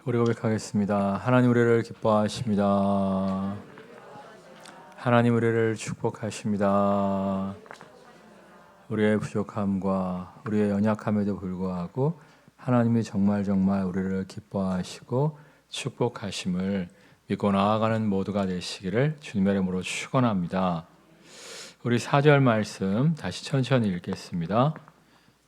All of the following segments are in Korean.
우리 고백하겠습니다. 하나님 우리를 기뻐하십니다. 하나님 우리를 축복하십니다. 우리의 부족함과 우리의 연약함에도 불구하고 하나님이 정말 우리를 기뻐하시고 축복하심을 믿고 나아가는 모두가 되시기를 주님의 이름으로 축원합니다. 우리 4절 말씀 다시 천천히 읽겠습니다.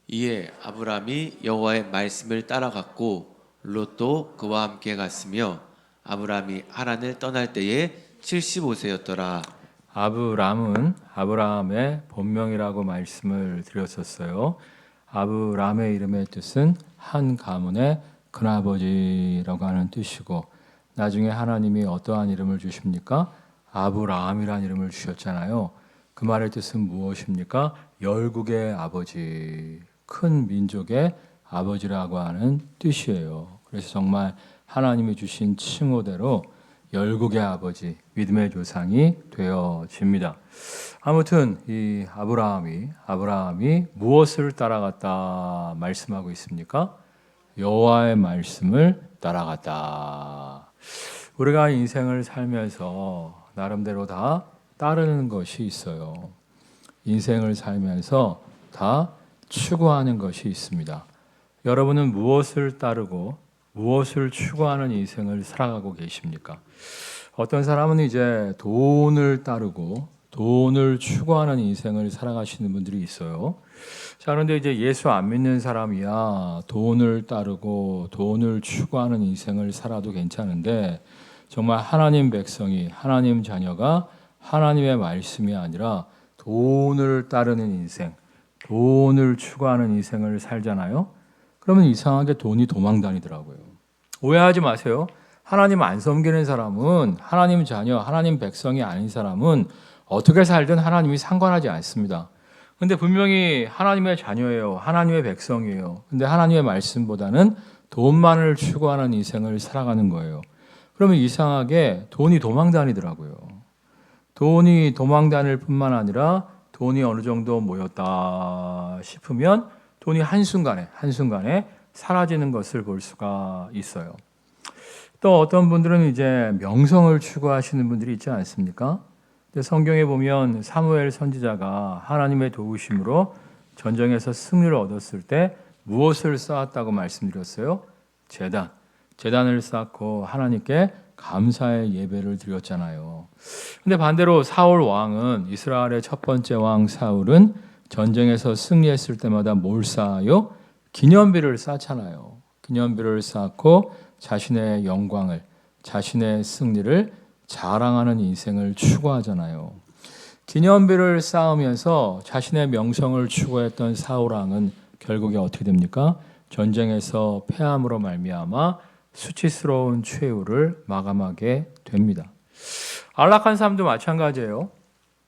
이에 아브람이 여호와의 말씀을 따라갔고 롯도 그와 함께 갔으며 아브람이 하란을 떠날 때에 75세였더라. 아브람은 아브라함의 본명이라고 말씀을 드렸었어요. 아브람의 이름의 뜻은 한 가문의 큰아버지라고 하는 뜻이고, 나중에 하나님이 어떠한 이름을 주십니까? 아브라함이라는 이름을 주셨잖아요. 그 말의 뜻은 무엇입니까? 열국의 아버지, 큰 민족의 아버지라고 하는 뜻이에요. 그래서 정말 하나님이 주신 칭호대로 열국의 아버지, 믿음의 조상이 되어집니다. 아무튼 이 아브라함이 무엇을 따라갔다 말씀하고 있습니까? 여호와의 말씀을 따라갔다. 우리가 인생을 살면서 나름대로 다 따르는 것이 있어요. 인생을 살면서 다 추구하는 것이 있습니다. 여러분은 무엇을 따르고 무엇을 추구하는 인생을 살아가고 계십니까? 어떤 사람은 이제 돈을 따르고 돈을 추구하는 인생을 살아가시는 분들이 있어요. 자, 그런데 이제 예수 안 믿는 사람이야 돈을 따르고 돈을 추구하는 인생을 살아도 괜찮은데, 정말 하나님 백성이, 하나님 자녀가 하나님의 말씀이 아니라 돈을 따르는 인생, 돈을 추구하는 인생을 살잖아요. 그러면 이상하게 돈이 도망다니더라고요. 오해하지 마세요. 하나님 안 섬기는 사람은, 하나님 자녀, 하나님 백성이 아닌 사람은 어떻게 살든 하나님이 상관하지 않습니다. 근데 분명히 하나님의 자녀예요. 하나님의 백성이에요. 근데 하나님의 말씀보다는 돈만을 추구하는 인생을 살아가는 거예요. 그러면 이상하게 돈이 도망다니더라고요. 돈이 도망다닐 뿐만 아니라 돈이 어느 정도 모였다 싶으면 돈이 한순간에 사라지는 것을 볼 수가 있어요. 또 어떤 분들은 이제 명성을 추구하시는 분들이 있지 않습니까? 성경에 보면 사무엘 선지자가 하나님의 도우심으로 전쟁에서 승리를 얻었을 때 무엇을 쌓았다고 말씀드렸어요? 재단을 쌓고 하나님께 감사의 예배를 드렸잖아요. 근데 반대로 사울 왕은, 이스라엘의 첫 번째 왕 사울은 전쟁에서 승리했을 때마다 뭘 쌓아요? 기념비를 쌓잖아요. 기념비를 쌓고 자신의 영광을, 자신의 승리를 자랑하는 인생을 추구하잖아요. 기념비를 쌓으면서 자신의 명성을 추구했던 사울 왕은 결국에 어떻게 됩니까? 전쟁에서 패함으로 말미암아 수치스러운 최후를 마감하게 됩니다. 안락한 삶도 마찬가지예요.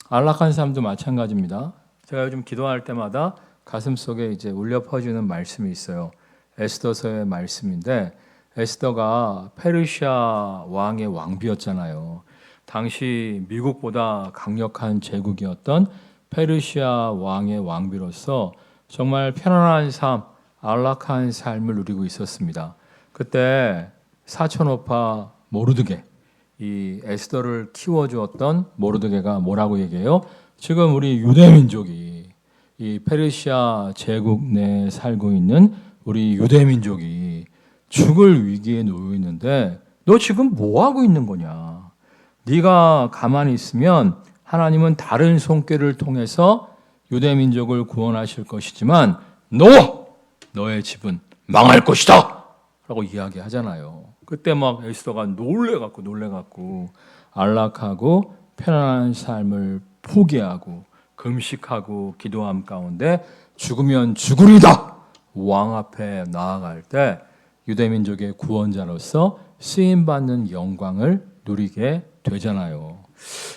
안락한 삶도 마찬가지입니다. 제가 요즘 기도할 때마다 가슴속에 이제 울려 퍼지는 말씀이 있어요. 에스더서의 말씀인데, 에스더가 페르시아 왕의 왕비였잖아요. 당시 미국보다 강력한 제국이었던 페르시아 왕의 왕비로서 정말 편안한 삶, 안락한 삶을 누리고 있었습니다. 그때 사촌오파 모르드게, 이 에스더를 키워주었던 모르드게가 뭐라고 얘기해요? 지금 우리 유대민족이, 이 페르시아 제국 내에 살고 있는 우리 유대민족이 죽을 위기에 놓여 있는데 너 지금 뭐 하고 있는 거냐? 네가 가만히 있으면 하나님은 다른 손길을 통해서 유대민족을 구원하실 것이지만 너의 집은 망할 것이다! 라고 이야기하잖아요. 그때 막 에스더가 놀래갖고 안락하고 편안한 삶을 포기하고 금식하고 기도함 가운데 죽으면 죽으리다! 왕 앞에 나아갈 때 유대민족의 구원자로서 쓰임받는 영광을 누리게 되잖아요.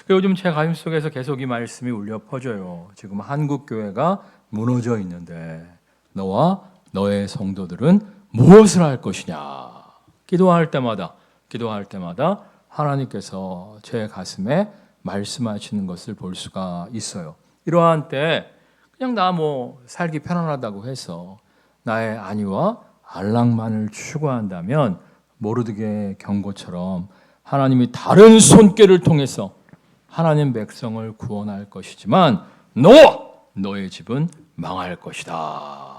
요즘 제 가슴속에서 계속 이 말씀이 울려 퍼져요. 지금 한국 교회가 무너져 있는데 너와 너의 성도들은 무엇을 할 것이냐? 기도할 때마다 하나님께서 제 가슴에 말씀하시는 것을 볼 수가 있어요. 이러한 때 그냥 나 살기 편안하다고 해서 나의 안위와 안락만을 추구한다면 모르드게 경고처럼 하나님이 다른 손길을 통해서 하나님 백성을 구원할 것이지만 너의 집은 망할 것이다.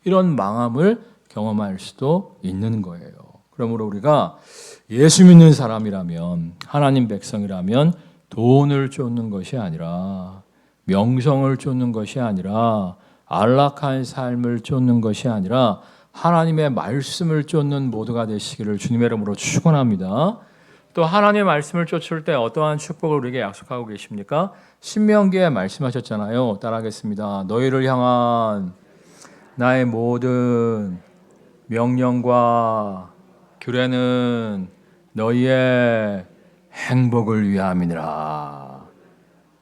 이런 망함을 경험할 수도 있는 거예요. 그러므로 우리가 예수 믿는 사람이라면, 하나님 백성이라면 돈을 쫓는 것이 아니라, 명성을 쫓는 것이 아니라, 안락한 삶을 쫓는 것이 아니라 하나님의 말씀을 쫓는 모두가 되시기를 주님의 이름으로 축원합니다. 또 하나님의 말씀을 쫓을 때 어떠한 축복을 우리에게 약속하고 계십니까? 신명기에 말씀하셨잖아요. 따라하겠습니다. 너희를 향한 나의 모든 명령과 규례는 너희의 행복을 위함이니라.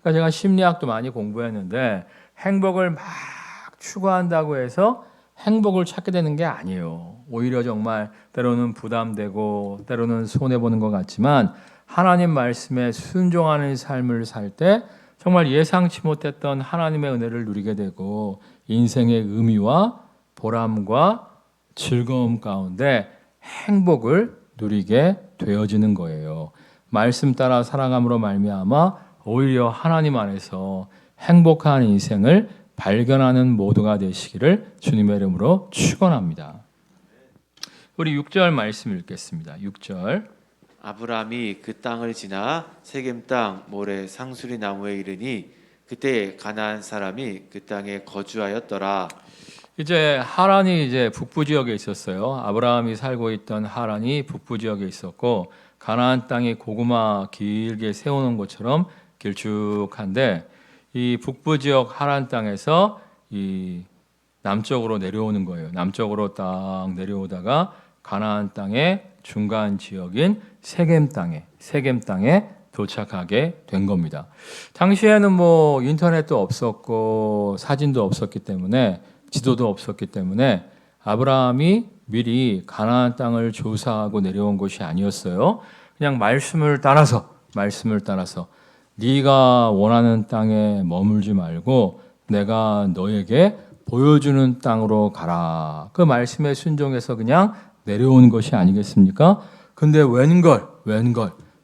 그러니까 제가 심리학도 많이 공부했는데 행복을 막 추구한다고 해서 행복을 찾게 되는 게 아니에요. 오히려 정말 때로는 부담되고 때로는 손해보는 것 같지만 하나님 말씀에 순종하는 삶을 살 때 정말 예상치 못했던 하나님의 은혜를 누리게 되고 인생의 의미와 보람과 즐거움 가운데 행복을 누리게 되어지는 거예요. 말씀 따라 살아감으로 말미암아 오히려 하나님 안에서 행복한 인생을 발견하는 모두가 되시기를 주님의 이름으로 축원합니다. 우리 6절 말씀 읽겠습니다. 6절. 아브라함이 그 땅을 지나 세겜 땅 모래 상수리 나무에 이르니 그때 가나안 사람이 그 땅에 거주하였더라. 이제 하란이 이제 북부 지역에 있었어요. 아브라함이 살고 있던 하란이 북부 지역에 있었고 가나안 땅이 고구마 길게 세워놓은 것처럼 길쭉한데 이 북부 지역 하란 땅에서 이 남쪽으로 내려오는 거예요. 남쪽으로 딱 내려오다가 가나안 땅의 중간 지역인 세겜 땅에 도착하게 된 겁니다. 당시에는 뭐 인터넷도 없었고 사진도 없었기 때문에 지도도 없었기 때문에 아브라함이 미리 가나안 땅을 조사하고 내려온 것이 아니었어요. 그냥 말씀을 따라서 네가 원하는 땅에 머물지 말고 내가 너에게 보여주는 땅으로 가라. 그 말씀에 순종해서 그냥 내려온 것이 아니겠습니까? 근데 웬걸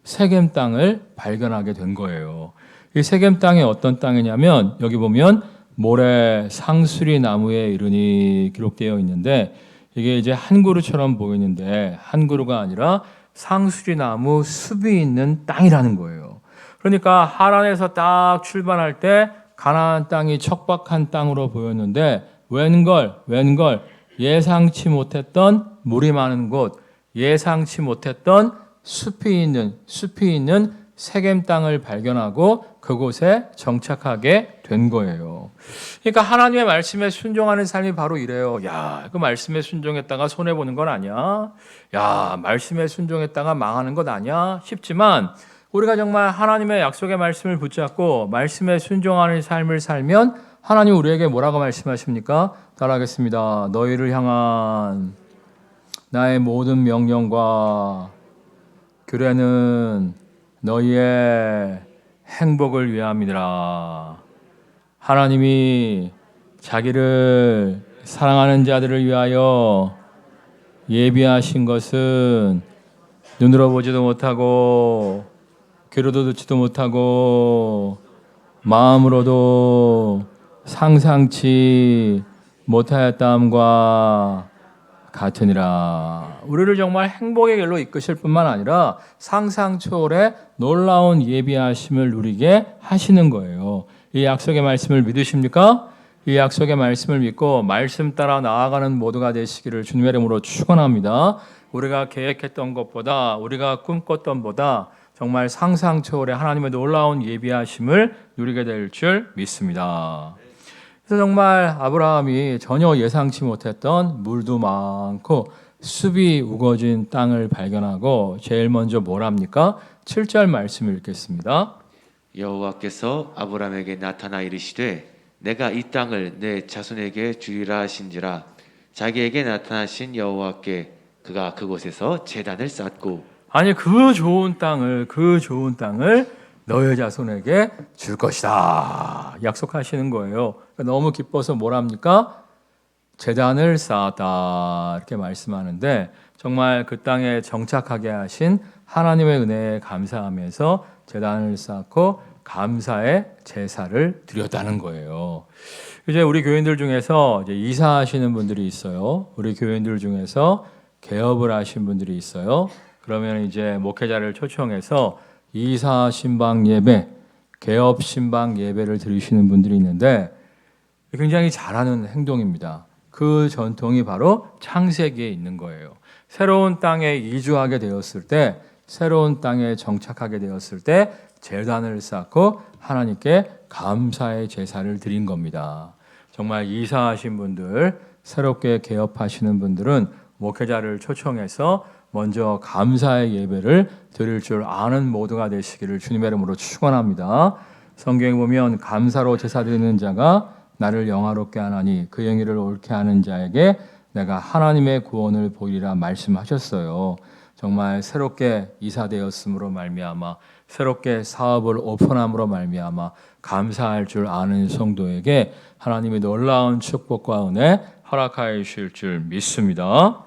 세겜 땅을 발견하게 된 거예요. 이 세겜 땅이 어떤 땅이냐면 여기 보면 모래 상수리 나무에 이르니 기록되어 있는데 이게 이제 한 그루처럼 보이는데 한 그루가 아니라 상수리 나무 숲이 있는 땅이라는 거예요. 그러니까 하란에서 딱 출발할 때 가나안 땅이 척박한 땅으로 보였는데 웬걸 예상치 못했던 물이 많은 곳, 예상치 못했던 숲이 있는 세겜 땅을 발견하고 그곳에 정착하게 된 거예요. 그러니까 하나님의 말씀에 순종하는 삶이 바로 이래요. 야, 그 말씀에 순종했다가 손해 보는 건 아니야. 야, 말씀에 순종했다가 망하는 것 아니야. 싶지만 우리가 정말 하나님의 약속의 말씀을 붙잡고 말씀에 순종하는 삶을 살면 하나님 우리에게 뭐라고 말씀하십니까? 따라하겠습니다. 너희를 향한 나의 모든 명령과 규례는 너희의 행복을 위함이니라. 하나님이 자기를 사랑하는 자들을 위하여 예비하신 것은 눈으로 보지도 못하고 귀로도 듣지도 못하고 마음으로도 상상치 못하였다함과 같으니라. 우리를 정말 행복의 길로 이끄실 뿐만 아니라 상상 초월의 놀라운 예비하심을 누리게 하시는 거예요. 이 약속의 말씀을 믿으십니까? 이 약속의 말씀을 믿고 말씀 따라 나아가는 모두가 되시기를 주님의 이름으로 축원합니다. 우리가 계획했던 것보다 우리가 꿈꿨던 보다 정말 상상 초월의 하나님의 놀라운 예비하심을 누리게 될 줄 믿습니다. 그래서 정말 아브라함이 전혀 예상치 못했던 물도 많고 숲이 우거진 땅을 발견하고 제일 먼저 뭘 합니까? 7절 말씀을 읽겠습니다. 여호와께서 아브라함에게 나타나 이르시되 내가 이 땅을 내 자손에게 주리라 하신지라. 자기에게 나타나신 여호와께 그가 그곳에서 제단을 쌓고 아니 그 좋은 땅을 너의 자손에게 줄 것이다 약속하시는 거예요. 너무 기뻐서 뭘 합니까? 제단을 쌓았다 이렇게 말씀하는데 정말 그 땅에 정착하게 하신 하나님의 은혜에 감사하면서 제단을 쌓고 감사의 제사를 드렸다는 거예요. 이제 우리 교인들 중에서 이제 이사하시는 분들이 있어요. 우리 교인들 중에서 개업을 하신 분들이 있어요. 그러면 이제 목회자를 초청해서 이사 신방 예배, 개업 신방 예배를 드리시는 분들이 있는데 굉장히 잘하는 행동입니다. 그 전통이 바로 창세기에 있는 거예요. 새로운 땅에 이주하게 되었을 때, 새로운 땅에 정착하게 되었을 때 제단을 쌓고 하나님께 감사의 제사를 드린 겁니다. 정말 이사하신 분들, 새롭게 개업하시는 분들은 목회자를 초청해서 먼저 감사의 예배를 드릴 줄 아는 모두가 되시기를 주님의 이름으로 축원합니다. 성경에 보면 감사로 제사 드리는 자가 나를 영화롭게 하나니 그 행위를 옳게 하는 자에게 내가 하나님의 구원을 보이리라 말씀하셨어요. 정말 새롭게 이사되었음으로 말미암아 새롭게 사업을 오픈함으로 말미암아 감사할 줄 아는 성도에게 하나님의 놀라운 축복과 은혜 허락하여 주실 줄 믿습니다.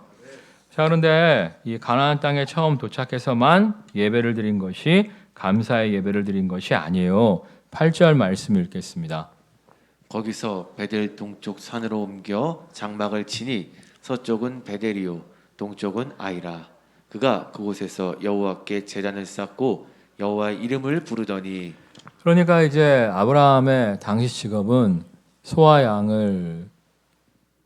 자, 그런데 이 가나안 땅에 처음 도착해서만 예배를 드린 것이 감사의 예배를 드린 것이 아니에요. 8절 말씀 읽겠습니다. 거기서 베델 동쪽 산으로 옮겨 장막을 치니 서쪽은 베델이요 동쪽은 아이라. 그가 그곳에서 여호와께 제단을 쌓고 여호와의 이름을 부르더니. 그러니까 이제 아브라함의 당시 직업은 소와 양을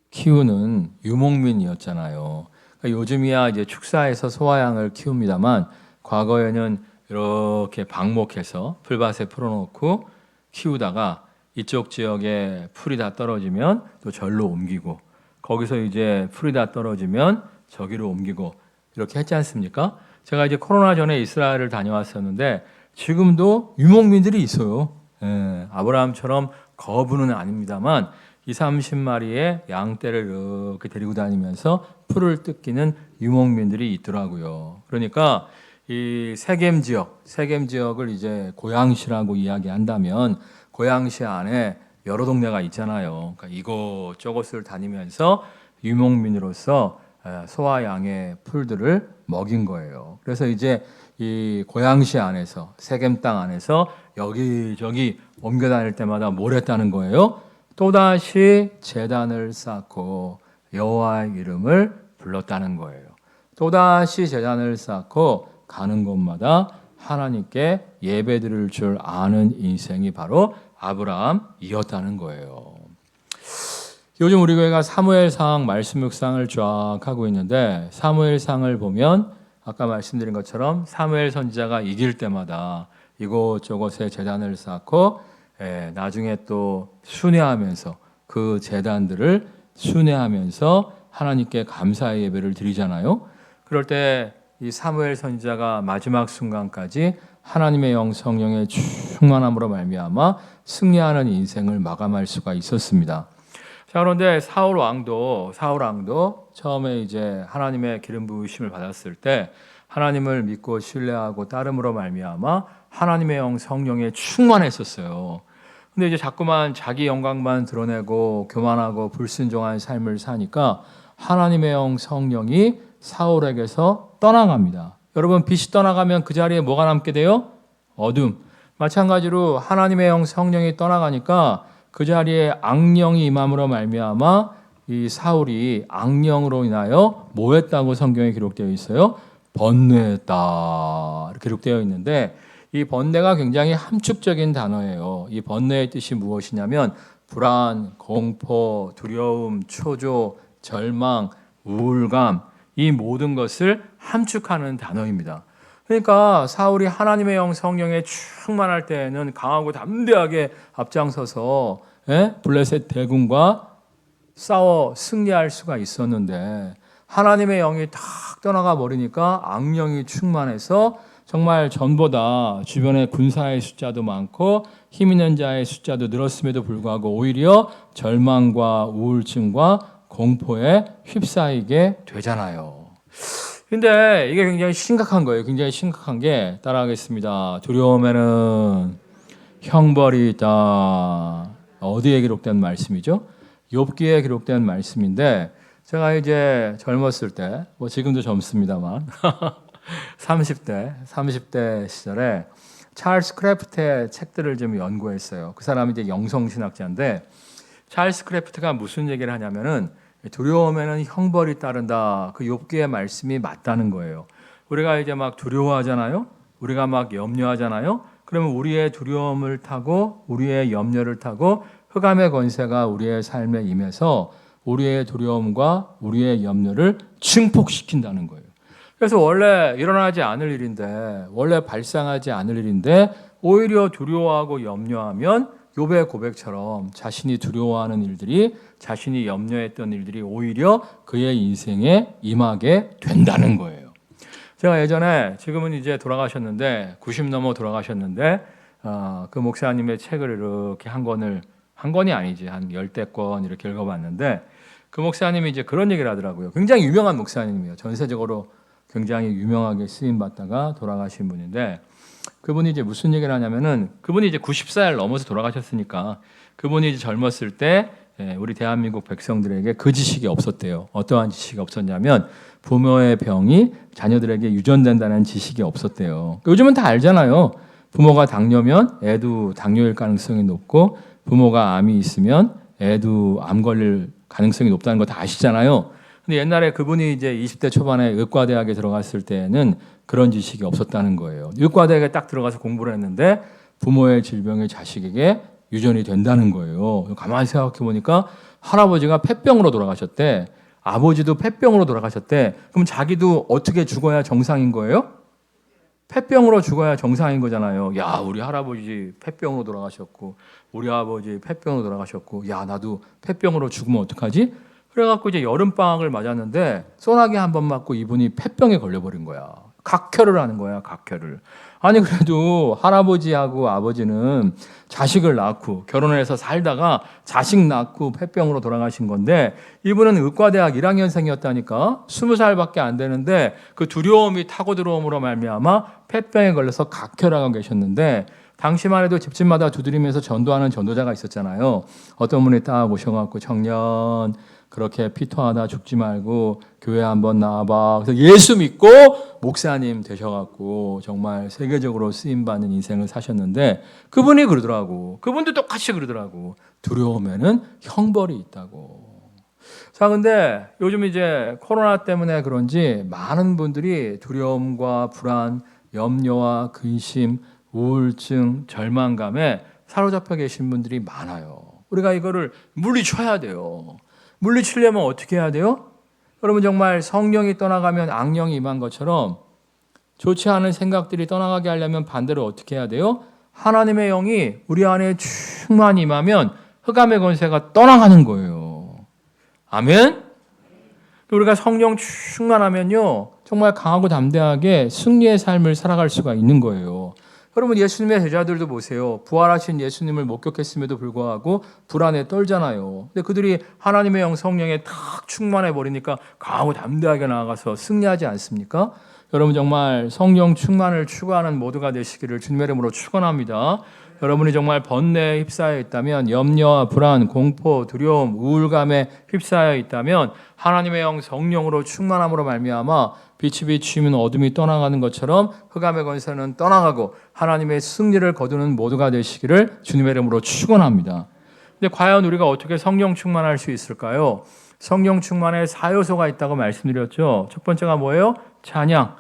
키우는 유목민이었잖아요. 그러니까 요즘이야 이제 축사해서 소와 양을 키웁니다만 과거에는 이렇게 방목해서 풀밭에 풀어놓고 키우다가 이쪽 지역에 풀이 다 떨어지면 또 절로 옮기고 거기서 이제 풀이 다 떨어지면 저기로 옮기고 이렇게 했지 않습니까? 제가 이제 코로나 전에 이스라엘을 다녀왔었는데 지금도 유목민들이 있어요. 아브라함처럼 거부는 아닙니다만 20-30마리의 양떼를 이렇게 데리고 다니면서 풀을 뜯기는 유목민들이 있더라고요. 그러니까 이 세겜 지역을 이제 고양시라고 이야기한다면 고양시 안에 여러 동네가 있잖아요. 그러니까 이곳저곳을 다니면서 유목민으로서 소와 양의 풀들을 먹인 거예요. 그래서 이제 이 고양시 안에서 세겜 땅 안에서 여기저기 옮겨 다닐 때마다 뭘 했다는 거예요? 또다시 제단을 쌓고 여호와의 이름을 불렀다는 거예요. 또다시 제단을 쌓고 가는 곳마다 하나님께 예배드릴 줄 아는 인생이 바로 아브라함이었다는 거예요. 요즘 우리 교회가 사무엘상 말씀 묵상을 쫙 하고 있는데 사무엘상을 보면 아까 말씀드린 것처럼 사무엘 선지자가 이길 때마다 이곳저곳에 제단을 쌓고 나중에 또 순회하면서 그 제단들을 순회하면서 하나님께 감사의 예배를 드리잖아요. 그럴 때 이 사무엘 선지자가 마지막 순간까지 하나님의 영 성령의 충만함으로 말미암아 승리하는 인생을 마감할 수가 있었습니다. 자, 그런데 사울 왕도 처음에 이제 하나님의 기름 부으심을 받았을 때 하나님을 믿고 신뢰하고 따름으로 말미암아 하나님의 영 성령에 충만했었어요. 근데 이제 자꾸만 자기 영광만 드러내고 교만하고 불순종한 삶을 사니까 하나님의 영 성령이 사울에게서 떠나갑니다. 여러분, 빛이 떠나가면 그 자리에 뭐가 남게 돼요? 어둠. 마찬가지로 하나님의 영 성령이 떠나가니까 그 자리에 악령이 임함으로 말미암아 이 사울이 악령으로 인하여 뭐 했다고 성경에 기록되어 있어요? 번뇌했다 이렇게 기록되어 있는데 이 번뇌가 굉장히 함축적인 단어예요. 이 번뇌의 뜻이 무엇이냐면 불안, 공포, 두려움, 초조, 절망, 우울감 이 모든 것을 함축하는 단어입니다. 그러니까 사울이 하나님의 영 성령에 충만할 때에는 강하고 담대하게 앞장서서 블레셋 대군과 싸워 승리할 수가 있었는데 하나님의 영이 탁 떠나가 버리니까 악령이 충만해서 정말 전보다 주변에 군사의 숫자도 많고 힘 있는 자의 숫자도 늘었음에도 불구하고 오히려 절망과 우울증과 공포에 휩싸이게 되잖아요. 근데 이게 굉장히 심각한 거예요. 굉장히 심각한 게 따라하겠습니다. 두려움에는 형벌이 있다. 어디에 기록된 말씀이죠? 욥기에 기록된 말씀인데 제가 이제 젊었을 때, 뭐 지금도 젊습니다만 30대 시절에 찰스 크래프트의 책들을 좀 연구했어요. 그 사람이 이제 영성신학자인데 찰스 크래프트가 무슨 얘기를 하냐면은 두려움에는 형벌이 따른다. 그 욥기의 말씀이 맞다는 거예요. 우리가 이제 막 두려워하잖아요. 우리가 막 염려하잖아요. 그러면 우리의 두려움을 타고 우리의 염려를 타고 흑암의 권세가 우리의 삶에 임해서 우리의 두려움과 우리의 염려를 증폭시킨다는 거예요. 그래서 원래 일어나지 않을 일인데, 원래 발생하지 않을 일인데 오히려 두려워하고 염려하면 욥의 고백처럼 자신이 두려워하는 일들이, 자신이 염려했던 일들이 오히려 그의 인생에 임하게 된다는 거예요. 제가 예전에, 지금은 이제 돌아가셨는데 90 넘어 돌아가셨는데 그 목사님의 책을 이렇게 한 권이 아니지, 한 10대 권 이렇게 읽어봤는데 그 목사님이 이제 그런 얘기를 하더라고요. 굉장히 유명한 목사님이에요. 전세적으로 굉장히 유명하게 쓰임 받다가 돌아가신 분인데 그분이 이제 무슨 얘기를 하냐면은, 그분이 이제 90살 넘어서 돌아가셨으니까 그분이 이제 젊었을 때 우리 대한민국 백성들에게 그 지식이 없었대요. 어떠한 지식이 없었냐면 부모의 병이 자녀들에게 유전된다는 지식이 없었대요. 요즘은 다 알잖아요. 부모가 당뇨면 애도 당뇨일 가능성이 높고 부모가 암이 있으면 애도 암 걸릴 가능성이 높다는 거 다 아시잖아요. 근데 옛날에 그분이 이제 20대 초반에 의과대학에 들어갔을 때는 그런 지식이 없었다는 거예요. 의과대학에 딱 들어가서 공부를 했는데 부모의 질병이 자식에게 유전이 된다는 거예요. 가만히 생각해 보니까 할아버지가 폐병으로 돌아가셨대. 아버지도 폐병으로 돌아가셨대. 그럼 자기도 어떻게 죽어야 정상인 거예요? 폐병으로 죽어야 정상인 거잖아요. 야, 우리 할아버지 폐병으로 돌아가셨고 우리 아버지 폐병으로 돌아가셨고, 야, 나도 폐병으로 죽으면 어떡하지? 그래갖고 이제 여름방학을 맞았는데 소나기 한 번 맞고 이분이 폐병에 걸려버린 거야. 각혈을 하는 거야, 각혈을. 아니 그래도 할아버지하고 아버지는 자식을 낳고 결혼해서 살다가 자식 낳고 폐병으로 돌아가신 건데 이분은 의과대학 1학년생이었다니까. 20살밖에 안 되는데 그 두려움이 타고 들어옴으로 말미암아 폐병에 걸려서 각혈하고 계셨는데, 당시만 해도 집집마다 두드리면서 전도하는 전도자가 있었잖아요. 어떤 분이 딱 오셔갖고 청년 그렇게 피토하다 죽지 말고 교회 한번 나와봐. 그래서 예수 믿고 목사님 되셔갖고 정말 세계적으로 쓰임받는 인생을 사셨는데 그분이 그러더라고. 그분도 똑같이 그러더라고. 두려움에는 형벌이 있다고. 자, 근데 요즘 이제 코로나 때문에 그런지 많은 분들이 두려움과 불안, 염려와 근심, 우울증, 절망감에 사로잡혀 계신 분들이 많아요. 우리가 이거를 물리쳐야 돼요. 물리치려면 어떻게 해야 돼요? 여러분, 정말 성령이 떠나가면 악령이 임한 것처럼 좋지 않은 생각들이 떠나가게 하려면 반대로 어떻게 해야 돼요? 하나님의 영이 우리 안에 충만히 임하면 흑암의 권세가 떠나가는 거예요. 아멘? 우리가 성령 충만하면요, 정말 강하고 담대하게 승리의 삶을 살아갈 수가 있는 거예요. 여러분, 예수님의 제자들도 보세요. 부활하신 예수님을 목격했음에도 불구하고 불안에 떨잖아요. 근데 그들이 하나님의 영 성령에 탁 충만해 버리니까 강하고 담대하게 나아가서 승리하지 않습니까? 여러분, 정말 성령 충만을 추구하는 모두가 되시기를 주님의 이름으로 축원합니다. 여러분이 정말 번뇌에 휩싸여 있다면, 염려와 불안, 공포, 두려움, 우울감에 휩싸여 있다면 하나님의 영 성령으로 충만함으로 말미암아 빛이 비추면 어둠이 떠나가는 것처럼 흑암의 권세는 떠나가고 하나님의 승리를 거두는 모두가 되시기를 주님의 이름으로 축원합니다. 근데 과연 우리가 어떻게 성령 충만할 수 있을까요? 성령 충만에 4요소가 있다고 말씀드렸죠. 첫 번째가 뭐예요? 찬양.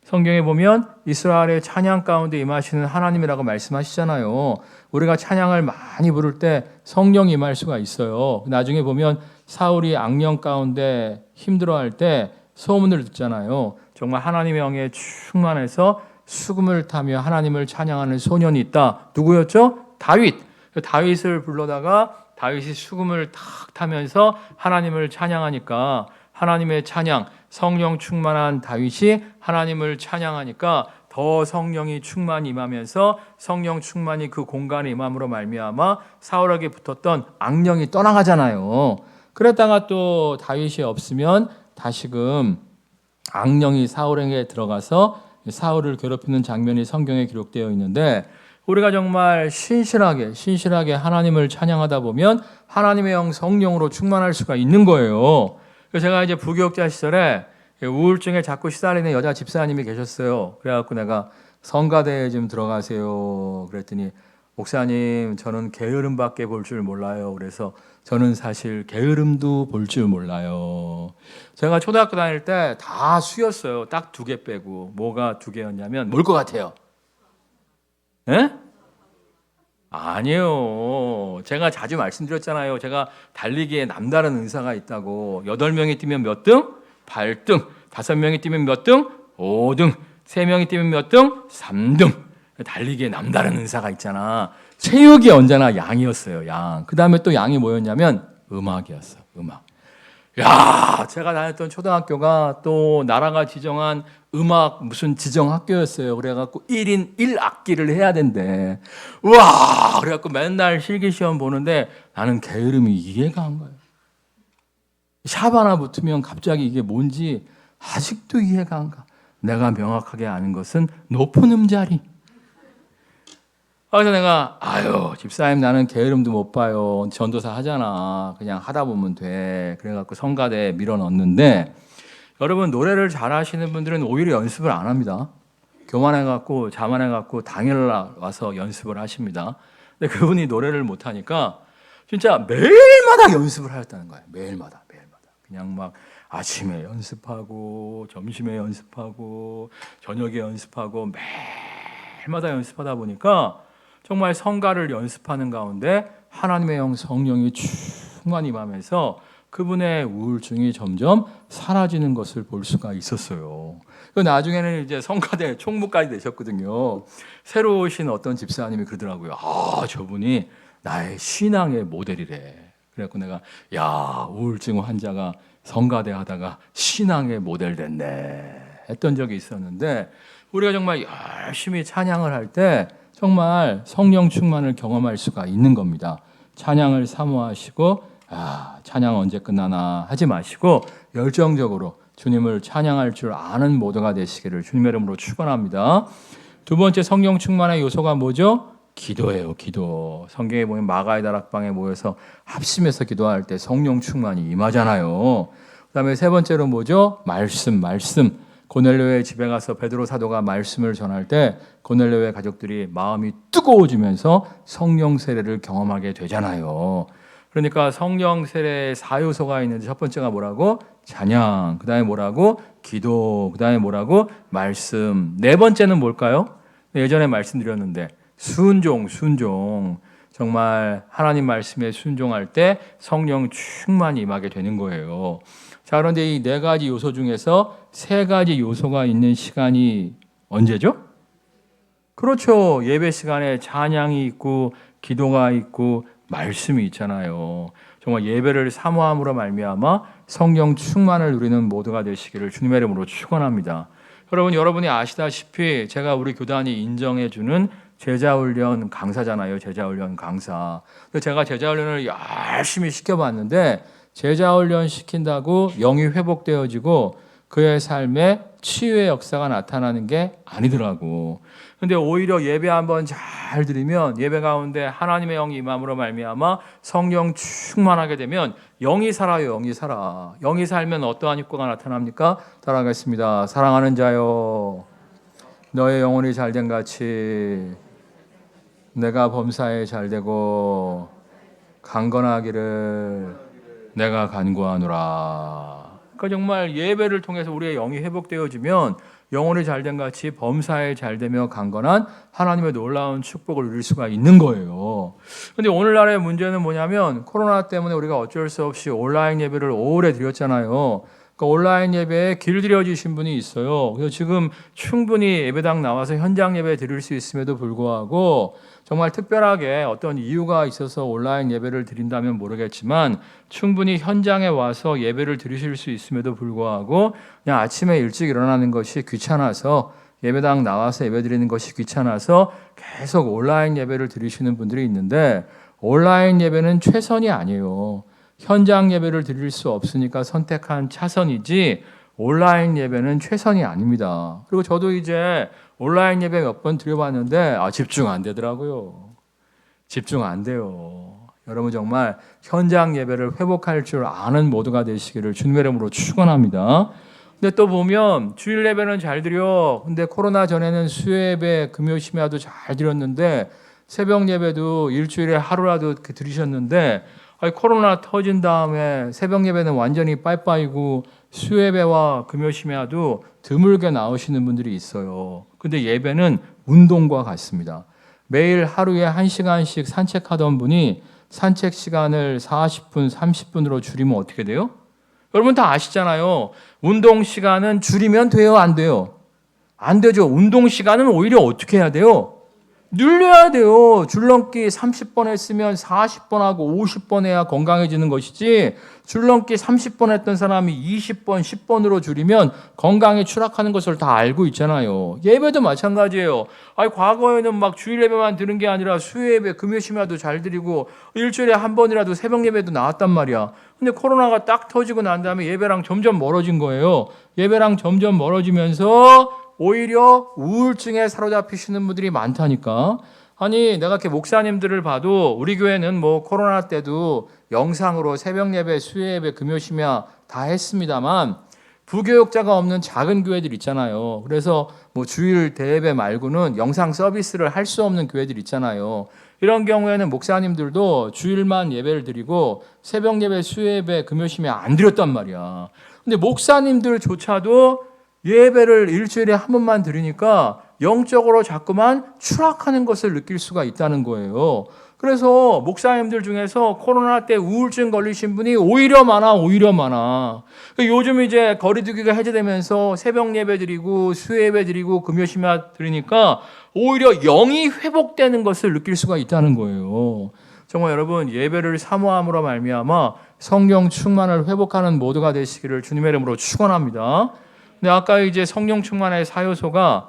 성경에 보면 이스라엘의 찬양 가운데 임하시는 하나님이라고 말씀하시잖아요. 우리가 찬양을 많이 부를 때 성령이 임할 수가 있어요. 나중에 보면 사울이 악령 가운데 힘들어할 때 소문을 듣잖아요. 정말 하나님의 영에 충만해서 수금을 타며 하나님을 찬양하는 소년이 있다. 누구였죠? 다윗. 다윗을 불러다가 다윗이 수금을 탁 타면서 하나님을 찬양하니까 하나님의 찬양, 성령 충만한 다윗이 하나님을 찬양하니까 더 성령이 충만히 임하면서 성령 충만이 그 공간에 임함으로 말미암아 사울에게 붙었던 악령이 떠나가잖아요. 그랬다가 또 다윗이 없으면 다시금 악령이 사울에게 들어가서 사울을 괴롭히는 장면이 성경에 기록되어 있는데, 우리가 정말 신실하게 하나님을 찬양하다 보면 하나님의 영 성령으로 충만할 수가 있는 거예요. 그래서 제가 이제 부교육자 시절에 우울증에 자꾸 시달리는 여자 집사님이 계셨어요. 그래갖고 내가 성가대에 좀 들어가세요. 그랬더니 목사님, 저는 게으름밖에 볼 줄 몰라요. 그래서 저는 사실 게으름도 볼 줄 몰라요. 제가 초등학교 다닐 때 다 수였어요. 딱 2개 빼고. 뭐가 2개였냐면 뭘 것 같아요? 예? 아니요. 제가 자주 말씀드렸잖아요. 제가 달리기에 남다른 은사가 있다고. 8명이 뛰면 몇 등? 8등. 5명이 뛰면 몇 등? 5등. 3명이 뛰면 몇 등? 3등. 달리기에 남다른 은사가 있잖아. 체육이 언제나 양이었어요. 양. 그 다음에 또 양이 뭐였냐면 음악이었어. 음악. 야, 제가 다녔던 초등학교가 또 나라가 지정한 음악 무슨 지정 학교였어요. 그래갖고 1인 1악기를 해야 된대. 우와! 그래갖고 맨날 실기시험 보는데 나는 게으름이 이해가 안 가요. 샵 하나 붙으면 갑자기 이게 뭔지 아직도 이해가 안 가. 내가 명확하게 아는 것은 높은 음자리. 그래서 내가 집사님 나는 게으름도 못 봐요. 전도사 하잖아. 그냥 하다 보면 돼. 그래갖고 성가대에 밀어넣는데 여러분 노래를 잘하시는 분들은 오히려 연습을 안 합니다. 교만해갖고 자만해갖고 당일날 와서 연습을 하십니다. 근데 그분이 노래를 못하니까 진짜 매일마다 연습을 하였다는 거예요. 매일마다. 그냥 막 아침에 연습하고 점심에 연습하고 저녁에 연습하고 매일마다 연습하다 보니까 정말 성가를 연습하는 가운데 하나님의 영 성령이 충만히 임하면서 그분의 우울증이 점점 사라지는 것을 볼 수가 있었어요. 나중에는 이제 성가대 총무까지 되셨거든요. 새로 오신 어떤 집사님이 그러더라고요. 저분이 나의 신앙의 모델이래. 그래갖고 내가 우울증 환자가 성가대 하다가 신앙의 모델 됐네 했던 적이 있었는데 우리가 정말 열심히 찬양을 할 때 정말 성령 충만을 경험할 수가 있는 겁니다. 찬양을 사모하시고 찬양 언제 끝나나 하지 마시고 열정적으로 주님을 찬양할 줄 아는 모두가 되시기를 주님의 이름으로 축원합니다. 두 번째 성령 충만의 요소가 뭐죠? 기도예요. 기도. 성경에 보면 마가의 다락방에 모여서 합심해서 기도할 때 성령 충만이 임하잖아요. 그다음에 세 번째로 뭐죠? 말씀. 고넬료의 집에 가서 베드로 사도가 말씀을 전할 때 고넬료의 가족들이 마음이 뜨거워지면서 성령 세례를 경험하게 되잖아요. 그러니까 성령 세례의 4요소가 있는데 첫 번째가 뭐라고? 찬양. 그다음에 뭐라고? 기도. 그다음에 뭐라고? 말씀. 네 번째는 뭘까요? 예전에 말씀드렸는데 순종. 정말 하나님 말씀에 순종할 때 성령 충만히 임하게 되는 거예요. 자, 그런데 이 4가지 요소 중에서 3가지 요소가 있는 시간이 언제죠? 그렇죠. 예배 시간에 찬양이 있고 기도가 있고 말씀이 있잖아요. 정말 예배를 사모함으로 말미암아 성령 충만을 누리는 모두가 되시기를 주님의 이름으로 축원합니다. 여러분이 아시다시피 제가 우리 교단이 인정해주는 제자훈련 강사잖아요. 제자훈련 강사. 제가 제자훈련을 열심히 시켜봤는데 제자훈련 시킨다고 영이 회복되어지고 그의 삶에 치유의 역사가 나타나는 게 아니더라고. 근데 오히려 예배 한번 잘 드리면 예배 가운데 하나님의 영이 임함으로 말미암아 성령 충만하게 되면 영이 살아요. 영이 살아. 영이 살면 어떠한 효과가 나타납니까? 따라가겠습니다. 사랑하는 자여, 너의 영혼이 잘된 같이 내가 범사에 잘되고 강건하기를 내가 간구하노라. 그러니까 정말 예배를 통해서 우리의 영이 회복되어지면 영혼이 잘된 같이 범사에 잘되며 강건한 하나님의 놀라운 축복을 누릴 수가 있는 거예요. 그런데 오늘날의 문제는 뭐냐면 코로나 때문에 우리가 어쩔 수 없이 온라인 예배를 오래 드렸잖아요. 그러니까 온라인 예배에 길들여지신 분이 있어요. 그래서 지금 충분히 예배당 나와서 현장 예배 드릴 수 있음에도 불구하고 정말 특별하게 어떤 이유가 있어서 온라인 예배를 드린다면 모르겠지만 충분히 현장에 와서 예배를 드리실 수 있음에도 불구하고 그냥 아침에 일찍 일어나는 것이 귀찮아서 예배당 나와서 예배 드리는 것이 귀찮아서 계속 온라인 예배를 드리시는 분들이 있는데 온라인 예배는 최선이 아니에요. 현장 예배를 드릴 수 없으니까 선택한 차선이지 온라인 예배는 최선이 아닙니다. 그리고 저도 이제 온라인 예배 몇 번 드려봤는데 집중 안 되더라고요. 집중 안 돼요. 여러분 정말 현장 예배를 회복할 줄 아는 모두가 되시기를 주님의 이름으로 축원합니다. 근데 또 보면 주일 예배는 잘 드려. 근데 코로나 전에는 수요 예배, 금요 심야도 잘 드렸는데 새벽 예배도 일주일에 하루라도 드리셨는데 코로나 터진 다음에 새벽 예배는 완전히 빠이빠이고 수요 예배와 금요 심야도 드물게 나오시는 분들이 있어요. 근데 예배는 운동과 같습니다. 매일 하루에 1시간씩 산책하던 분이 산책 시간을 40분, 30분으로 줄이면 어떻게 돼요? 여러분 다 아시잖아요. 운동 시간은 줄이면 돼요, 안 돼요? 안 되죠. 운동 시간은 오히려 어떻게 해야 돼요? 늘려야 돼요. 줄넘기 30번 했으면 40번 하고 50번 해야 건강해지는 것이지, 줄넘기 30번 했던 사람이 20번, 10번으로 줄이면 건강에 추락하는 것을 다 알고 있잖아요. 예배도 마찬가지예요. 과거에는 막 주일 예배만 드는 게 아니라 수요 예배, 금요 심야도 잘 드리고 일주일에 한 번이라도 새벽 예배도 나왔단 말이야. 근데 코로나가 딱 터지고 난 다음에 예배랑 점점 멀어진 거예요. 예배랑 점점 멀어지면서 오히려 우울증에 사로잡히시는 분들이 많다니까. 아니 내가 이렇게 목사님들을 봐도 우리 교회는 뭐 코로나 때도 영상으로 새벽 예배, 수요 예배, 금요 심야 다 했습니다만 부교육자가 없는 작은 교회들 있잖아요. 그래서 뭐 주일 대예배 말고는 영상 서비스를 할 수 없는 교회들 있잖아요. 이런 경우에는 목사님들도 주일만 예배를 드리고 새벽 예배, 수요 예배, 금요 심야 안 드렸단 말이야. 근데 목사님들조차도 예배를 일주일에 한 번만 드리니까 영적으로 자꾸만 추락하는 것을 느낄 수가 있다는 거예요. 그래서 목사님들 중에서 코로나 때 우울증 걸리신 분이 오히려 많아. 요즘 이제 거리두기가 해제되면서 새벽 예배 드리고 수요 예배 드리고 금요 심야 드리니까 오히려 영이 회복되는 것을 느낄 수가 있다는 거예요. 정말 여러분 예배를 사모함으로 말미암아 성령 충만을 회복하는 모두가 되시기를 주님의 이름으로 축원합니다. 근데 아까 이제 성령 충만의 4요소가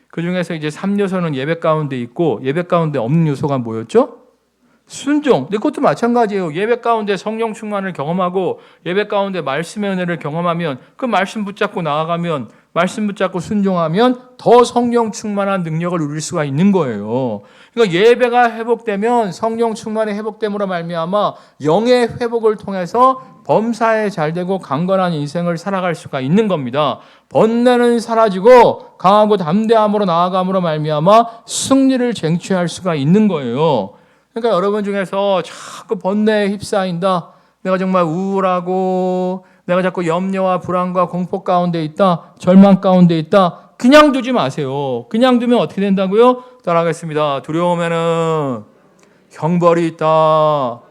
그 중에서 이제 3요소는 예배 가운데 있고 예배 가운데 없는 요소가 뭐였죠? 순종. 근데 그것도 마찬가지예요. 예배 가운데 성령 충만을 경험하고 예배 가운데 말씀의 은혜를 경험하면 그 말씀 붙잡고 나아가면 말씀 붙잡고 순종하면 더 성령 충만한 능력을 누릴 수가 있는 거예요. 그러니까 예배가 회복되면 성령 충만의 회복됨으로 말미암아 영의 회복을 통해서 범사에 잘되고 강건한 인생을 살아갈 수가 있는 겁니다. 번뇌는 사라지고 강하고 담대함으로 나아감으로 말미암아 승리를 쟁취할 수가 있는 거예요. 그러니까 여러분 중에서 자꾸 번뇌에 휩싸인다. 내가 정말 우울하고 내가 자꾸 염려와 불안과 공포 가운데 있다. 절망 가운데 있다. 그냥 두지 마세요. 그냥 두면 어떻게 된다고요? 따라하겠습니다. 두려우면은 형벌이 있다.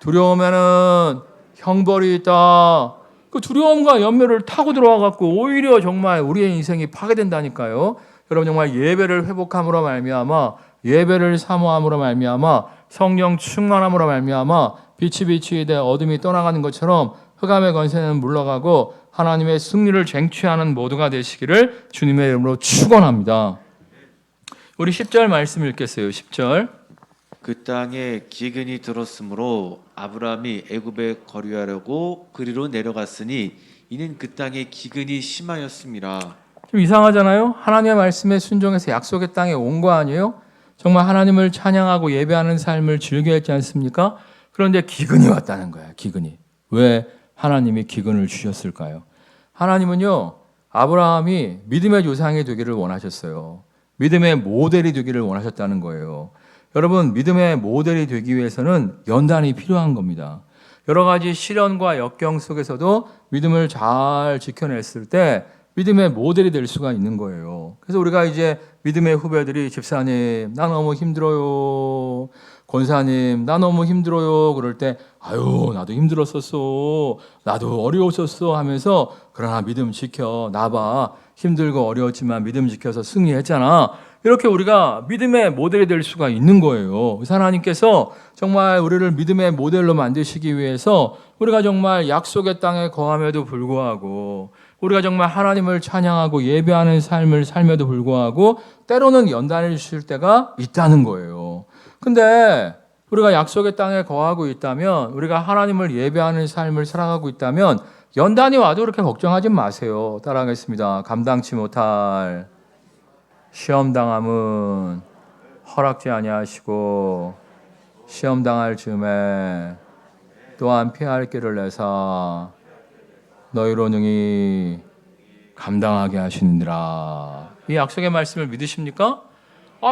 두려우면은 형벌이 있다. 그 두려움과 염려를 타고 들어와갖고 오히려 정말 우리의 인생이 파괴된다니까요. 여러분 정말 예배를 회복함으로 말미암아 예배를 사모함으로 말미암아 성령 충만함으로 말미암아 빛이 돼 어둠이 떠나가는 것처럼 흑암의 권세는 물러가고 하나님의 승리를 쟁취하는 모두가 되시기를 주님의 이름으로 축원합니다. 우리 10절 말씀 읽겠어요. 10절. 그 땅에 기근이 들었으므로 아브라함이 애굽에 거류하려고 그리로 내려갔으니 이는 그 땅에 기근이 심하였음이라. 좀 이상하잖아요. 하나님의 말씀에 순종해서 약속의 땅에 온 거 아니에요? 정말 하나님을 찬양하고 예배하는 삶을 즐겨했지 않습니까? 그런데 기근이 왔다는 거야. 기근이. 왜 하나님이 기근을 주셨을까요? 하나님은요, 아브라함이 믿음의 조상이 되기를 원하셨어요. 믿음의 모델이 되기를 원하셨다는 거예요. 여러분, 믿음의 모델이 되기 위해서는 연단이 필요한 겁니다. 여러 가지 시련과 역경 속에서도 믿음을 잘 지켜냈을 때 믿음의 모델이 될 수가 있는 거예요. 그래서 우리가 이제 믿음의 후배들이 집사님, 나 너무 힘들어요. 권사님, 나 너무 힘들어요. 그럴 때, 아유, 나도 힘들었었어. 나도 어려웠었어. 하면서, 그러나 믿음 지켜. 나봐. 힘들고 어려웠지만 믿음 지켜서 승리했잖아. 이렇게 우리가 믿음의 모델이 될 수가 있는 거예요. 그래서 하나님께서 정말 우리를 믿음의 모델로 만드시기 위해서 우리가 정말 약속의 땅에 거함에도 불구하고 우리가 정말 하나님을 찬양하고 예배하는 삶을 살면도 불구하고 때로는 연단을 주실 때가 있다는 거예요. 근데 우리가 약속의 땅에 거하고 있다면, 우리가 하나님을 예배하는 삶을 살아가고 있다면 연단이 와도 그렇게 걱정하지 마세요. 따라하겠습니다. 감당치 못할 시험 당함은 허락지 아니하시고 시험 당할 즈음에 또한 피할 길을 내사 너희로 능히 감당하게 하시느니라. 이 약속의 말씀을 믿으십니까?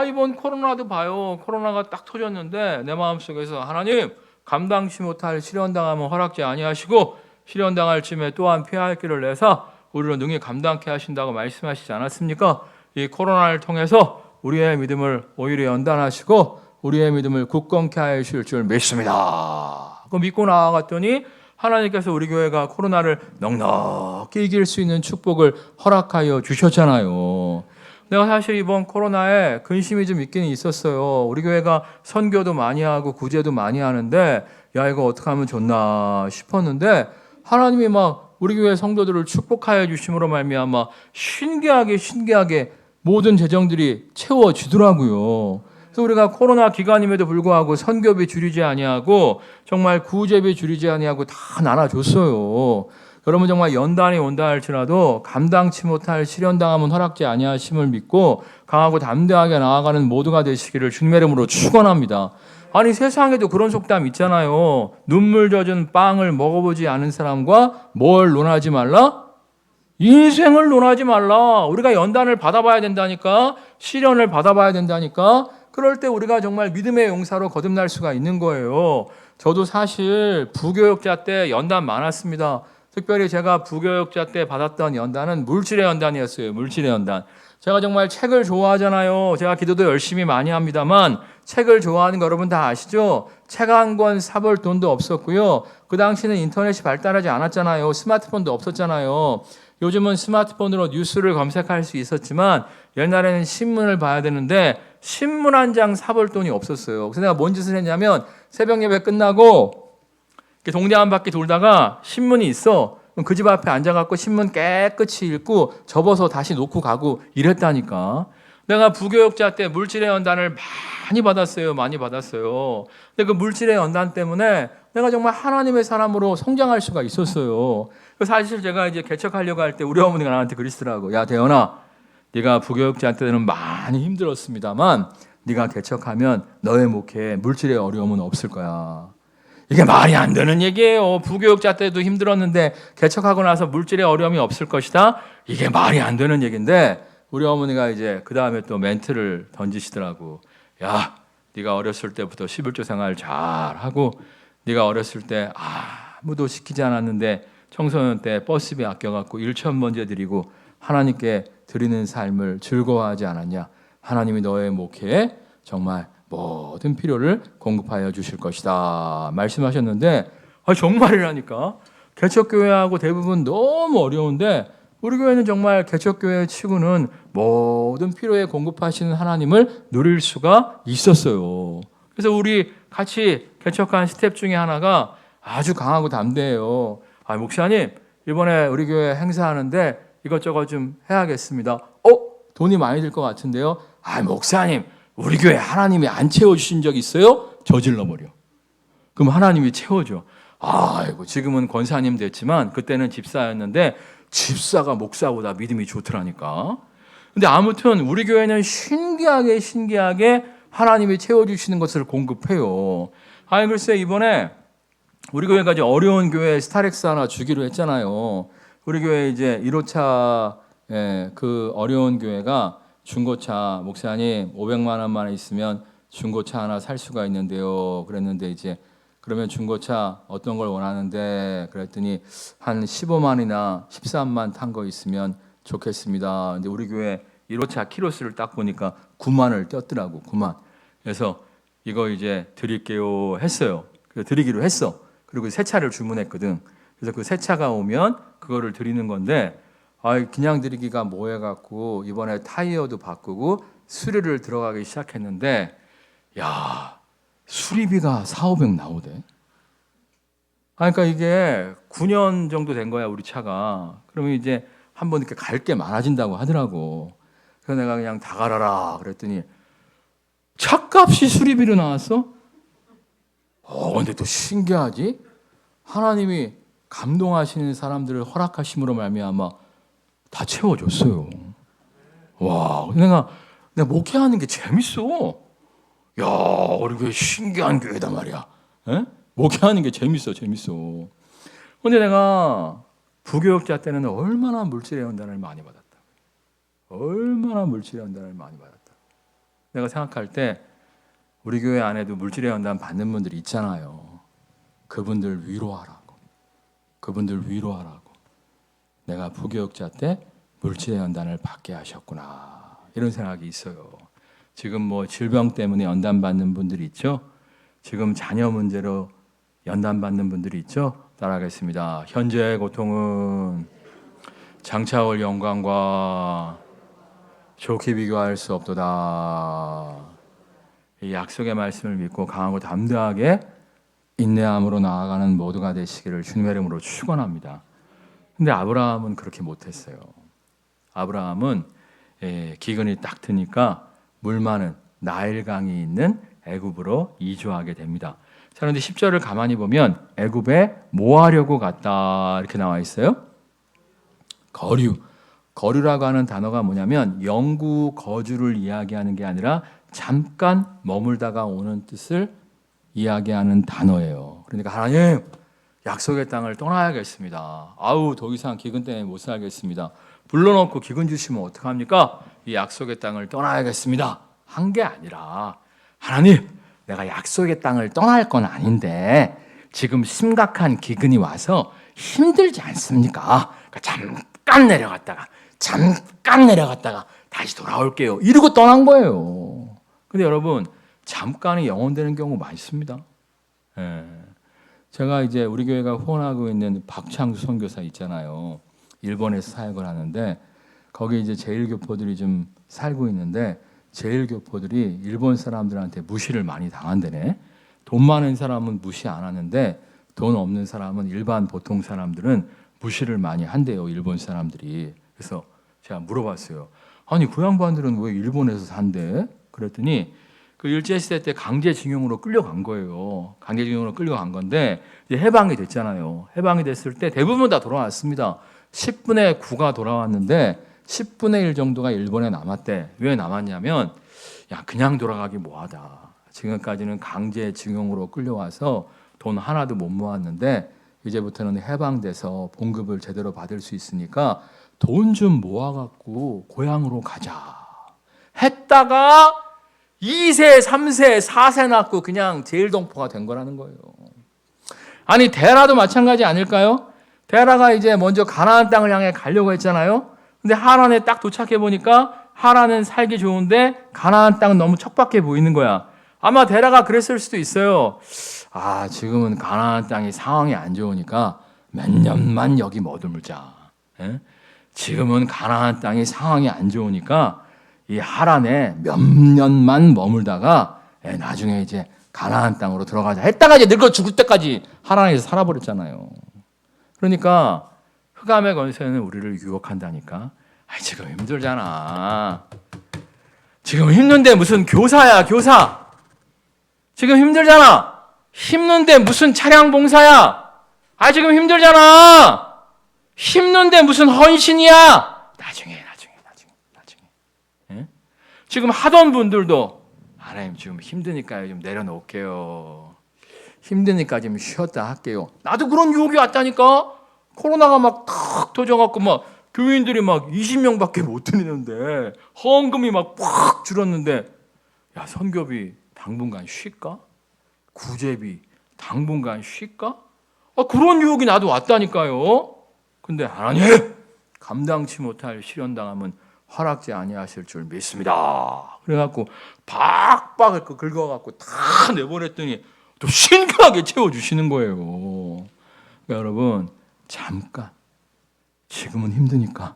이번 코로나도 봐요. 코로나가 딱 터졌는데 내 마음속에서 하나님 감당치 못할 시련당하면 허락지 아니하시고 시련당할 쯤에 또한 피할 길을 내사 우리로 능히 감당케 하신다고 말씀하시지 않았습니까? 이 코로나를 통해서 우리의 믿음을 오히려 연단하시고 우리의 믿음을 굳건케 하실 줄 믿습니다. 그 믿고 나아갔더니 하나님께서 우리 교회가 코로나를 넉넉히 이길 수 있는 축복을 허락하여 주셨잖아요. 내가 사실 이번 코로나에 근심이 좀 있긴 있었어요. 우리 교회가 선교도 많이 하고 구제도 많이 하는데 야 이거 어떻게 하면 좋나 싶었는데 하나님이 막 우리 교회 성도들을 축복하여 주심으로 말미암아 신기하게 모든 재정들이 채워지더라고요. 그래서 우리가 코로나 기간임에도 불구하고 선교비 줄이지 아니하고 정말 구제비 줄이지 아니하고 다 나눠줬어요. 여러분 정말 연단이 온다 할지라도 감당치 못할 시련당함은 허락지 아니하심을 믿고 강하고 담대하게 나아가는 모두가 되시기를 주님의 이름으로 축원합니다. 아니 세상에도 그런 속담 있잖아요. 눈물 젖은 빵을 먹어보지 않은 사람과 뭘 논하지 말라? 인생을 논하지 말라. 우리가 연단을 받아봐야 된다니까. 시련을 받아봐야 된다니까. 그럴 때 우리가 정말 믿음의 용사로 거듭날 수가 있는 거예요. 저도 사실 부교육자 때 연단 많았습니다. 특별히 제가 부교육자 때 받았던 연단은 물질의 연단이었어요. 물질의 연단. 제가 정말 책을 좋아하잖아요. 제가 기도도 열심히 많이 합니다만 책을 좋아하는 거 여러분 다 아시죠? 책 한 권 사볼 돈도 없었고요. 그 당시는 인터넷이 발달하지 않았잖아요. 스마트폰도 없었잖아요. 요즘은 스마트폰으로 뉴스를 검색할 수 있었지만 옛날에는 신문을 봐야 되는데 신문 한 장 사볼 돈이 없었어요. 그래서 내가 뭔 짓을 했냐면 새벽 예배 끝나고 동네 한 바퀴 돌다가 신문이 있어. 그 집 앞에 앉아갖고 신문 깨끗이 읽고 접어서 다시 놓고 가고 이랬다니까. 내가 부교육자 때 물질의 연단을 많이 받았어요. 근데 그 물질의 연단 때문에 내가 정말 하나님의 사람으로 성장할 수가 있었어요. 사실 제가 이제 개척하려고 할 때 우리 어머니가 나한테 그러시더라고. 야 대현아, 네가 부교육자 때는 많이 힘들었습니다만 네가 개척하면 너의 목회에 물질의 어려움은 없을 거야. 이게 말이 안 되는 얘기예요. 부교육자 때도 힘들었는데 개척하고 나서 물질의 어려움이 없을 것이다. 이게 말이 안 되는 얘기인데 우리 어머니가 이제 그 다음에 또 멘트를 던지시더라고. 야, 네가 어렸을 때부터 11조 생활 잘하고 네가 어렸을 때 아무도 시키지 않았는데 청소년 때 버스비 아껴갖고 일천 번제 드리고 하나님께 드리는 삶을 즐거워하지 않았냐. 하나님이 너의 목회에 정말 모든 필요를 공급하여 주실 것이다 말씀하셨는데 정말이라니까. 개척교회하고 대부분 너무 어려운데 우리 교회는 정말 개척교회 치고는 모든 필요에 공급하시는 하나님을 누릴 수가 있었어요. 그래서 우리 같이 개척한 스텝 중에 하나가 아주 강하고 담대해요. 목사님 이번에 우리 교회 행사하는데 이것저것 좀 해야겠습니다. 돈이 많이 들 것 같은데요. 목사님 우리 교회 하나님이 안 채워주신 적 있어요? 저질러버려. 그럼 하나님이 채워줘. 아이고 지금은 권사님 됐지만 그때는 집사였는데 집사가 목사보다 믿음이 좋더라니까. 근데 아무튼 우리 교회는 신기하게 하나님이 채워주시는 것을 공급해요. 글쎄 이번에 우리 교회가 이제 어려운 교회 스타렉스 하나 주기로 했잖아요. 우리 교회 이제 1호차 그 어려운 교회가 중고차 목사님 500만 원만 있으면 중고차 하나 살 수가 있는데요. 그랬는데 이제 그러면 중고차 어떤 걸 원하는데 그랬더니 한 15만이나 13만 탄 거 있으면 좋겠습니다. 근데 우리 교회 1호차 키로수를 딱 보니까 9만을 떴더라고. 9만. 그래서 이거 이제 드릴게요 했어요. 그래서 드리기로 했어. 그리고 새 차를 주문했거든. 그래서 그 새 차가 오면 그거를 드리는 건데 그냥 드리기가 뭐해갖고 이번에 타이어도 바꾸고 수리를 들어가기 시작했는데 야 수리비가 4,500 나오대. 그러니까 이게 9년 정도 된 거야 우리 차가. 그러면 이제 한번 이렇게 갈 게 많아진다고 하더라고. 그래서 내가 그냥 다 갈아라 그랬더니 차값이 수리비로 나왔어. 근데 또 신기하지? 하나님이 감동하시는 사람들을 허락하심으로 말미암아 다 채워줬어요. 와, 내가 목회하는 게 재밌어. 야, 우리 교회 신기한 교회다 말이야. 에? 목회하는 게 재밌어. 근데 내가 부교육자 때는 얼마나 물질의 연단을 많이 받았다. 내가 생각할 때 우리 교회 안에도 물질의 연단 받는 분들이 있잖아요. 그분들 위로하라고. 내가 부교육자 때 물질의 연단을 받게 하셨구나. 이런 생각이 있어요. 지금 뭐 질병 때문에 연단 받는 분들이 있죠. 지금 자녀 문제로 연단 받는 분들이 있죠. 따라하겠습니다. 현재의 고통은 장차올 영광과 좋게 비교할 수 없도다. 이 약속의 말씀을 믿고 강하고 담대하게 인내함으로 나아가는 모두가 되시기를 주님의 이름으로 축원합니다. 근데 아브라함은 그렇게 못했어요. 아브라함은 기근이 딱 드니까 물 많은 나일강이 있는 애굽으로 이주하게 됩니다. 자, 그런데 10절을 가만히 보면 애굽에 뭐 하려고 갔다 이렇게 나와 있어요? 거류라고 하는 단어가 뭐냐면 영구 거주를 이야기하는 게 아니라 잠깐 머물다가 오는 뜻을 이야기하는 단어예요. 그러니까 하나님, 약속의 땅을 떠나야겠습니다. 아우, 더 이상 기근 때문에 못 살겠습니다. 불러놓고 기근 주시면 어떡합니까? 이 약속의 땅을 떠나야겠습니다. 한 게 아니라 하나님, 내가 약속의 땅을 떠날 건 아닌데 지금 심각한 기근이 와서 힘들지 않습니까? 그러니까 잠깐 내려갔다가 다시 돌아올게요. 이러고 떠난 거예요. 근데 여러분, 잠깐이 영원되는 경우 많습니다. 제가 이제 우리 교회가 후원하고 있는 박창수 선교사 있잖아요. 일본에서 사역을 하는데 거기 이제 제일교포들이 좀 살고 있는데 제일교포들이 일본 사람들한테 무시를 많이 당한대네. 돈 많은 사람은 무시 안 하는데 돈 없는 사람은 일반 보통 사람들은 무시를 많이 한대요. 일본 사람들이. 그래서 제가 물어봤어요. 아니 그 양반들은 왜 일본에서 산대? 그랬더니 그 일제시대 때 강제징용으로 끌려간 거예요. 강제징용으로 끌려간 건데 이제 해방이 됐잖아요. 해방이 됐을 때 대부분 다 돌아왔습니다. 10분의 9가 돌아왔는데 10분의 1 정도가 일본에 남았대. 왜 남았냐면 야 그냥 돌아가기 뭐하다. 지금까지는 강제징용으로 끌려와서 돈 하나도 못 모았는데 이제부터는 해방돼서 봉급을 제대로 받을 수 있으니까 돈 좀 모아갖고 고향으로 가자 했다가 2세, 3세, 4세 낳고 그냥 제일동포가 된 거라는 거예요. 아니 데라도 마찬가지 아닐까요? 데라가 이제 먼저 가나안 땅을 향해 가려고 했잖아요. 근데 하란에 딱 도착해 보니까 하란은 살기 좋은데 가나안 땅은 너무 척박해 보이는 거야. 아마 데라가 그랬을 수도 있어요. 아 지금은 가나안 땅이 상황이 안 좋으니까 몇 년만 여기 머물자. 지금은 가나안 땅이 상황이 안 좋으니까 이 하란에 몇 년만 머물다가 나중에 이제 가나안 땅으로 들어가자 했다가 이제 늙어 죽을 때까지 하란에서 살아버렸잖아요. 그러니까 흑암의 권세는 우리를 유혹한다니까. 아 지금 힘들잖아. 지금 힘든데 무슨 교사야 교사. 지금 힘들잖아. 힘든데 무슨 차량 봉사야. 아 지금 힘들잖아. 힘든데 무슨 헌신이야. 나중에. 예? 지금 하던 분들도 하나님 지금 힘드니까 좀 내려놓을게요. 힘드니까 좀 쉬었다 할게요. 나도 그런 유혹이 왔다니까. 코로나가 막 탁 터져갖고 막 교인들이 막 20명밖에 못 드리는데 헌금이 막 팍 줄었는데 야 선교비 당분간 쉴까? 구제비 당분간 쉴까? 그런 유혹이 나도 왔다니까요. 근데 하나님 감당치 못할 시련당하면 허락지 아니하실 줄 믿습니다. 그래갖고 박박 긁어갖고 다 내보냈더니 또 신기하게 채워주시는 거예요. 그러니까 여러분 잠깐 지금은 힘드니까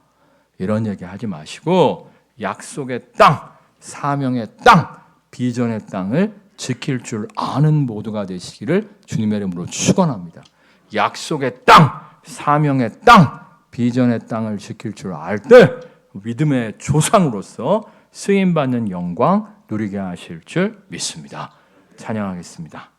이런 얘기 하지 마시고 약속의 땅, 사명의 땅, 비전의 땅을 지킬 줄 아는 모두가 되시기를 주님의 이름으로 축원합니다. 약속의 땅, 사명의 땅, 비전의 땅을 지킬 줄 알 때 믿음의 조상으로서 쓰임받는 영광 누리게 하실 줄 믿습니다. 찬양하겠습니다.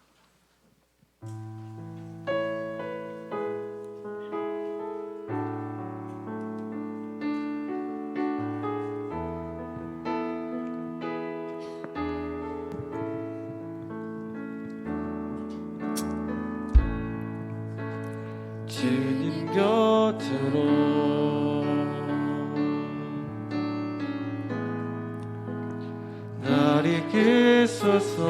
주님 곁으로 날 이끄소서.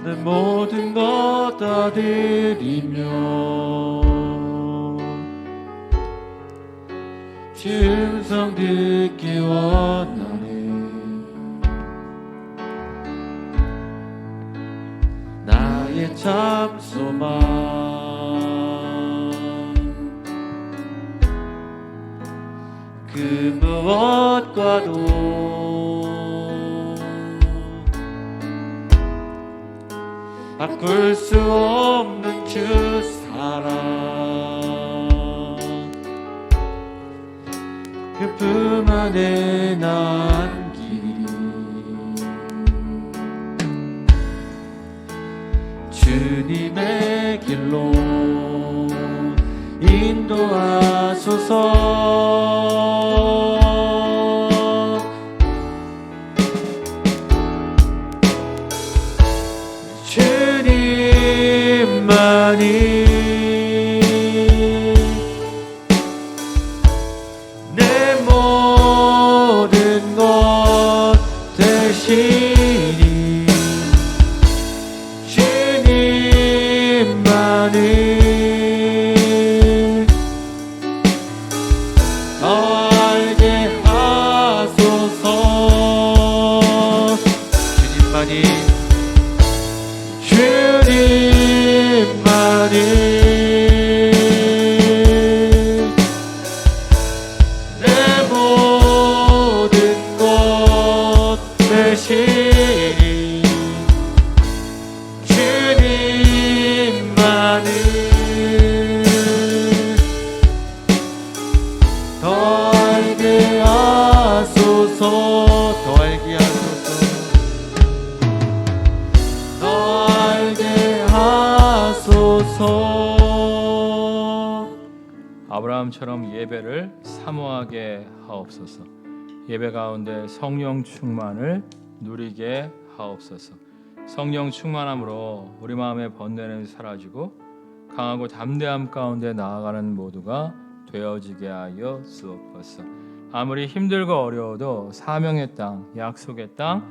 내 모든 것 다 드리며 주의 음성 듣기 원하네. 나의 참 소망 그 무엇과도 바꿀 수 없는 주 사랑 그 품 안에 난 길이 주님의 길로 인도하소서. 주님만이 내 모든 것 되시니 주님만이 알게 하소서. 주님만이 내 모든 것 되시니 주님만을 더 알게 하소서. 더 알게 하소서. 더 알게 하소서. 아브라함처럼 예배를 사모하게 하옵소서. 예배 가운데 성령 충만을 누리게 하옵소서. 성령 충만함으로 우리 마음의 번뇌는 사라지고 강하고 담대함 가운데 나아가는 모두가 되어지게 하여 주옵소서. 아무리 힘들고 어려워도 사명의 땅, 약속의 땅,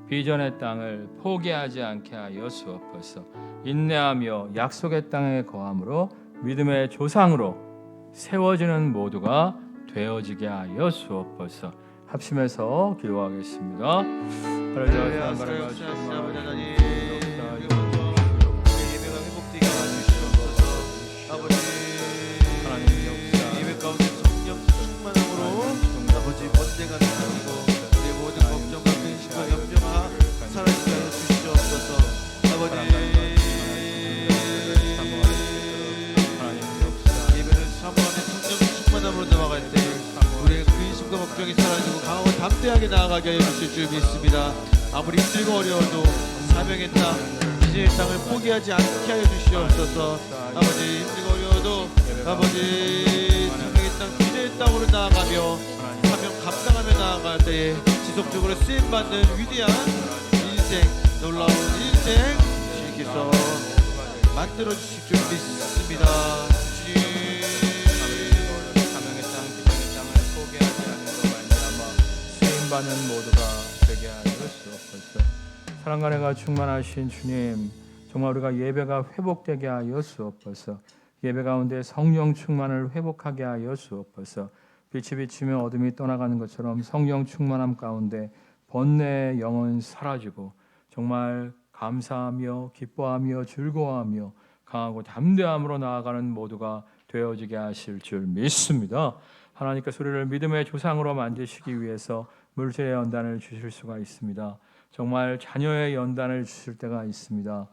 비전의 땅을 포기하지 않게 하여 주옵소서. 인내하며 약속의 땅에 거함으로 믿음의 조상으로 세워지는 모두가 되어지게 하여 주옵소서. 합심해서 기도하겠습니다. 할렐루야. 아버지 예배가 회복되게 하시옵소서. 아버지 예배 가운데 성령 충만함으로 아버지 번뇌가 사라지고 내 모든 걱정과 근심과 염려가 사라지게 하여 주시옵소서. 아버지 예배를 사모하는 성령 충만함으로 나아갈 때 우리의 근심과 걱정이 사라지고 강하고 담대하게 나아가게 하여 주실 줄 믿습니다. 아무리 힘들고 어려워도 사명의 땅, 비전의 땅을 포기하지 않게 하여 주시옵소서. 아버지 힘들고 어려워도 아버지 사명의 땅, 비전의 땅으로 나아가며 사명 감당하며 나아갈 때에 지속적으로 쓰임받는 위대한 인생, 놀라운 인생 주님께서 만들어 주실 줄 믿습니다. 받는 모두가 되게 하여 주옵소서. 사랑과 은혜가 충만하신 주님, 정말 우리가 예배가 회복되게 하여 주옵소서. 예배 가운데 성령 충만을 회복하게 하여 주옵소서. 빛이 비치며 어둠이 떠나가는 것처럼 성령 충만함 가운데 번뇌의 영은 사라지고 정말 감사하며 기뻐하며 즐거워하며 강하고 담대함으로 나아가는 모두가 되어지게 하실 줄 믿습니다. 하나님께서 우리를 믿음의 조상으로 만드시기 위해서 물질의 연단을 주실 수가 있습니다. 정말 자녀의 연단을 주실 때가 있습니다.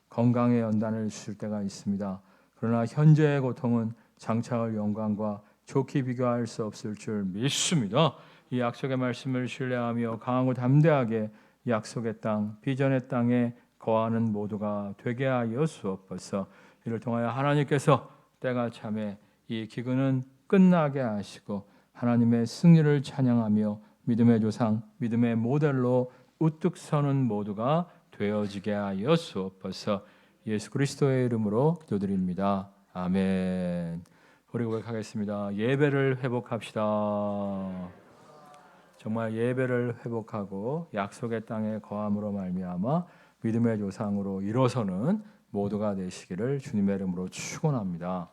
건강의 연단을 주실 때가 있습니다. 그러나 현재의 고통은 장차의 영광과 좋게 비교할 수 없을 줄 믿습니다. 이 약속의 말씀을 신뢰하며 강하고 담대하게 약속의 땅, 비전의 땅에 거하는 모두가 되게 하여 주옵소서. 이를 통하여 하나님께서 때가 참에 이 기근은 끝나게 하시고 하나님의 승리를 찬양하며 믿음의 조상, 믿음의 모델로 우뚝 서는 모두가 되어지게 하여 주옵소서. 예수 그리스도의 이름으로 기도드립니다. 아멘. 우리 고백하겠습니다. 예배를 회복합시다. 정말 예배를 회복하고 약속의 땅에 거함으로 말미암아 믿음의 조상으로 일어서는 모두가 되시기를 주님의 이름으로 축원합니다.